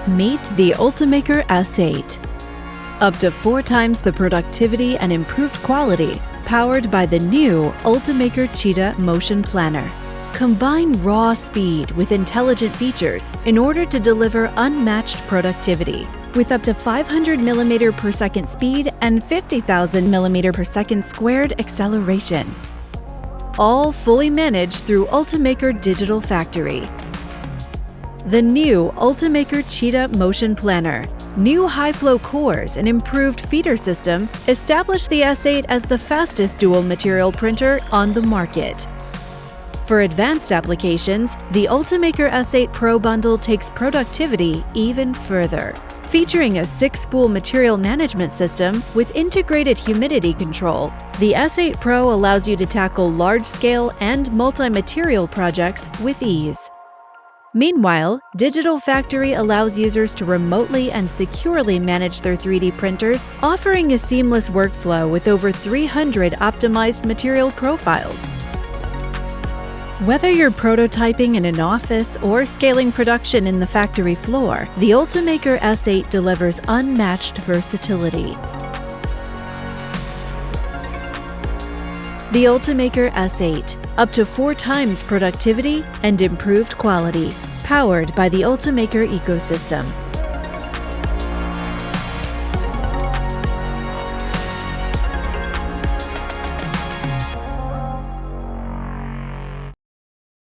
Meet the Ultimaker S8. Up to 4 times the productivity and improved quality, powered by the new Ultimaker Cheetah Motion Planner. Combine raw speed with intelligent features in order to deliver unmatched productivity. With up to 500 mm per second speed and 50,000 mm per second squared acceleration. All fully managed through Ultimaker Digital Factory. The new Ultimaker Cheetah Motion Planner, new high-flow cores and improved feeder system establish the S8 as the fastest dual material printer on the market. For advanced applications, the Ultimaker S8 Pro bundle takes productivity even further. Featuring a 6-spool material management system with integrated humidity control, the S8 Pro allows you to tackle large-scale and multi-material projects with ease. Meanwhile, Digital Factory allows users to remotely and securely manage their 3D printers, offering a seamless workflow with over 300 optimized material profiles. Whether you're prototyping in an office or scaling production in the factory floor, the Ultimaker S8 delivers unmatched versatility. The Ultimaker S8, up to 4 times productivity and improved quality, powered by the Ultimaker ecosystem.